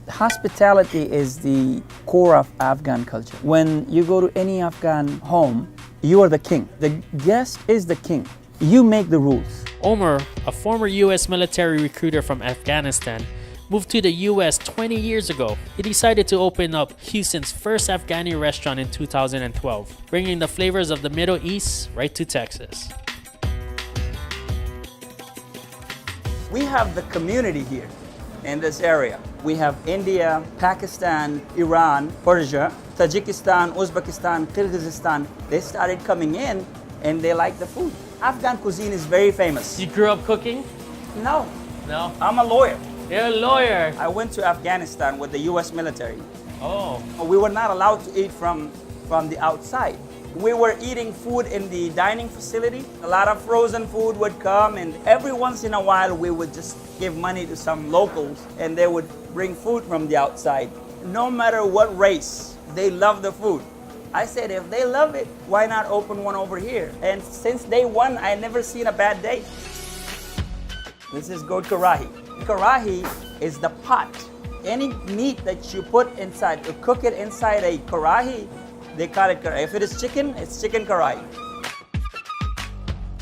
Hospitality is the core of Afghan culture. When you go to any Afghan home, you are the king. The guest is the king. You make the rules. Omar, a former U.S. military recruiter from Afghanistan, moved to the U.S. 20 years ago. He decided to open up Houston's first Afghani restaurant in 2012, bringing the flavors of the Middle East right to Texas. We have the community here in this area. We have India, Pakistan, Iran, Persia, Tajikistan, Uzbekistan, Kyrgyzstan. They started coming in and they like the food. Afghan cuisine is very famous. You grew up cooking? No, No? I'm a lawyer. You're a lawyer. I went to Afghanistan with the US military. Oh. We were not allowed to eat from the outside. We were eating food in the dining facility. A lot of frozen food would come, and every once in a while we would just give money to some locals and they would bring food from the outside. No matter what race, they love the food. I said, if they love it, why not open one over here? And since day one, I never seen a bad day. This is goat karahi. Karahi is the pot. Any meat that you put inside, to cook it inside a karahi, they call it karahi. If it is chicken, it's chicken karahi.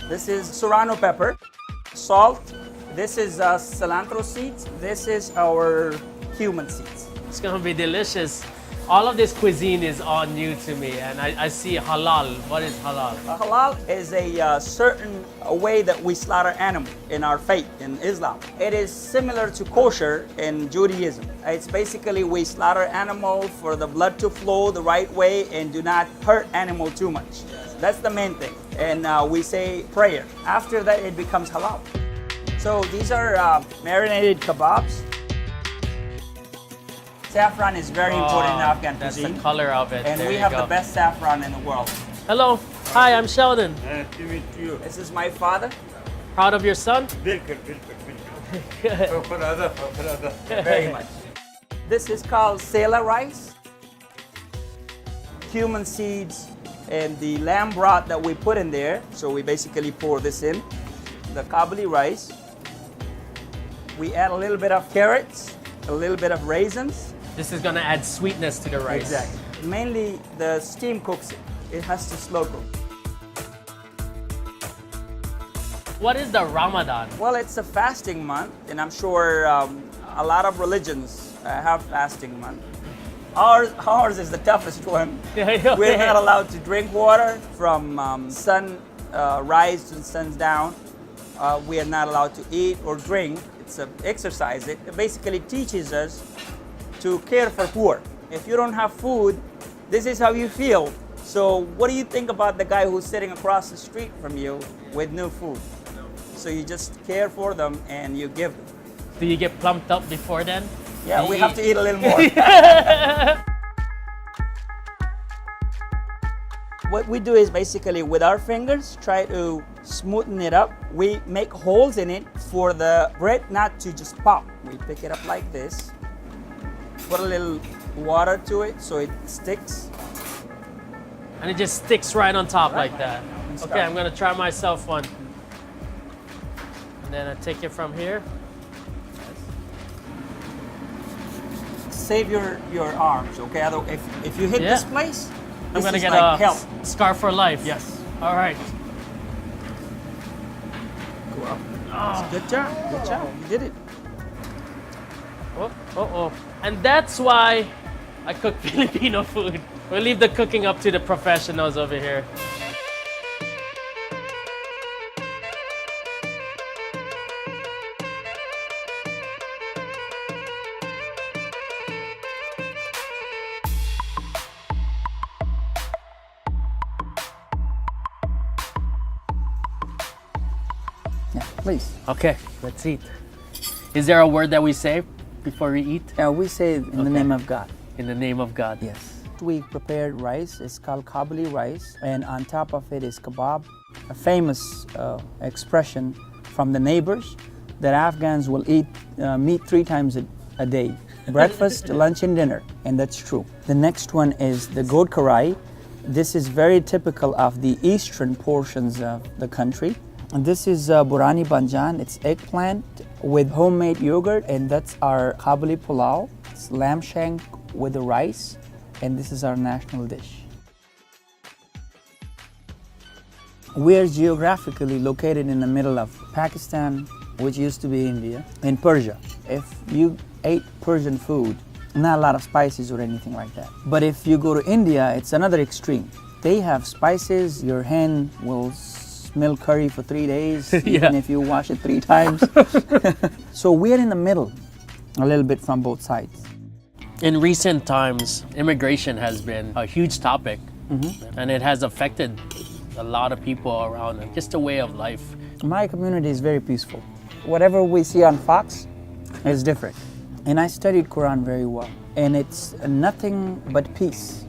This is serrano pepper, salt. This is cilantro seeds. This is our cumin seeds. It's gonna be delicious. All of this cuisine is all new to me, and I see halal. What is halal? Halal is a certain way that we slaughter animals in our faith, in Islam. It is similar to kosher in Judaism. It's basically we slaughter animal for the blood to flow the right way and do not hurt animal too much. That's the main thing. And we say prayer. After that, it becomes halal. So these are marinated kebabs. Saffron is very important in Afghan cuisine. That's the color of it. And there we you have go. the best saffron in the world. Hello. Hi, I'm Sheldon. Nice to meet you. This is my father. Proud of your son? Welcome. Very much. This is called sela rice. Cumin seeds and the lamb broth that we put in there. So we basically pour this in. The Kabuli rice. We add a little bit of carrots, a little bit of raisins. This is gonna add sweetness to the rice. Exactly. Mainly the steam cooks it. It has to slow cook. What is the Ramadan? Well, it's a fasting month, and I'm sure a lot of religions have fasting month. Ours is the toughest one. We're not allowed to drink water from sun rise to sun down. We are not allowed to eat or drink. It's an exercise. It basically teaches us to care for poor. If you don't have food, this is how you feel. So what do you think about the guy who's sitting across the street from you with no food? So you just care for them and you give them. Do you get plumped up before then? Yeah, Do we you have eat? to eat a little more. What we do is basically with our fingers try to smoothen it up. We make holes in it for the bread not to just pop. We pick it up like this, put a little water to it so it sticks. And it just sticks right on top Right. like that. And Okay, start. I'm gonna try myself one. And then I take it from here. Save your arms, okay? If you hit Yeah. this place, I'm this gonna is get like a hell. scar for life. Yes. All right. Go up. Good job. Good job. You did it. Oh. And that's why I cook Filipino food. We'll leave the cooking up to the professionals over here. Yeah, please. Okay, let's eat. Is there a word that we say before we eat? We say in the Okay. name of God. In the name of God. Yes. We prepared rice. It's called Kabuli rice, and on top of it is kebab, a famous expression from the neighbors that Afghans will eat meat 3 times a day, breakfast, lunch, and dinner, and that's true. The next one is the goat karai. This is very typical of the eastern portions of the country. And this is burani banjan. It's eggplant with homemade yogurt, and that's our Kabuli pulao. It's lamb shank with the rice, and this is our national dish. We're geographically located in the middle of Pakistan, which used to be India, and Persia. If you ate Persian food, not a lot of spices or anything like that. But if you go to India, it's another extreme. They have spices. Your hand will smell curry for 3 days, even if you wash it 3 times. So we're in the middle, a little bit from both sides. In recent times, immigration has been a huge topic, and it has affected a lot of people around and just a way of life. My community is very peaceful. Whatever we see on Fox is different. And I studied Quran very well, and it's nothing but peace.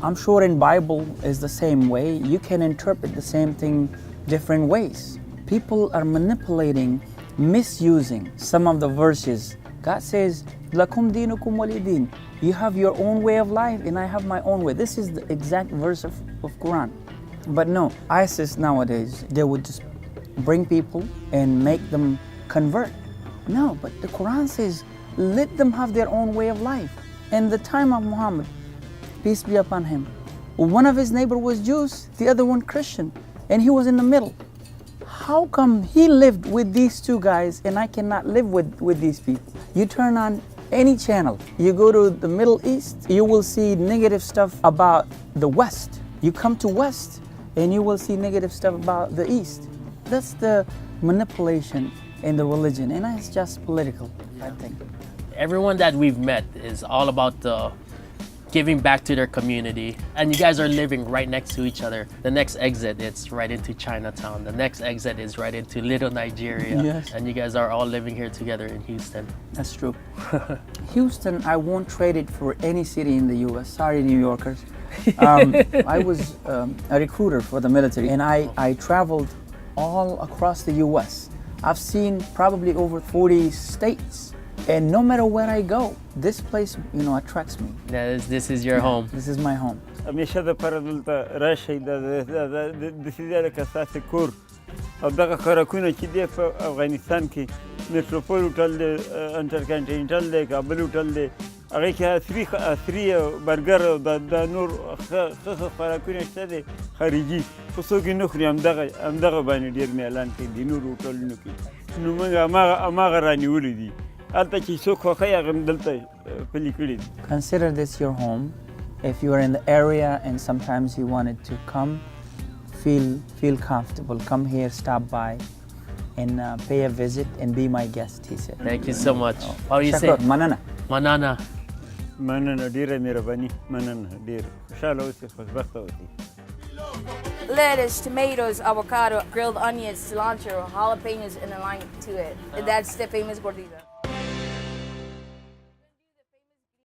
I'm sure in Bible is the same way. You can interpret the same thing different ways. People are manipulating, misusing some of the verses. God says, "Lakum dinukum walidin." You have your own way of life, and I have my own way. This is the exact verse of Quran. But no, ISIS nowadays, they would just bring people and make them convert. No, but the Quran says, let them have their own way of life. In the time of Muhammad, peace be upon him, one of his neighbor was Jews, the other one Christian, and he was in the middle. How come he lived with these two guys and I cannot live with these people? You turn on any channel, you go to the Middle East, you will see negative stuff about the West. You come to West and you will see negative stuff about the East. That's the manipulation in the religion, and it's just political, I think. Everyone that we've met is all about the giving back to their community, and you guys are living right next to each other. The next exit, it's right into Chinatown. The next exit is right into Little Nigeria. Yes. And you guys are all living here together in Houston. That's true. Houston, I won't trade it for any city in the U.S. Sorry, New Yorkers. I was a recruiter for the military, and I traveled all across the U.S. I've seen probably over 40 states. And no matter where I go, this place, attracts me. This is your home. This is my home. همیشه د پر دلته راشي د سیده لکه ستاسې کور او دغه خوراکونه چې دی په افغانستان کې میټروپول هوټل دی انټرکانټینټل دی کابل هوټل دی هغې کې عصري برګر او د نور ښه خوراکونه شته دی خارجي خو څوک یې نه خوري همدغه باندې ډېر میلان کوي د نورو هوټلونو کې نو موږ هماغه رانیولي دي. Consider this your home. If you are in the area and sometimes you wanted to come, feel comfortable. Come here, stop by, and pay a visit and be my guest, he said. Thank you so much. How do you say? Manana. Manana. Manana, dear Mirabani, Manana, dear. Lettuce, tomatoes, avocado, grilled onions, cilantro, jalapenos, and a lime to it. That's the famous gordita.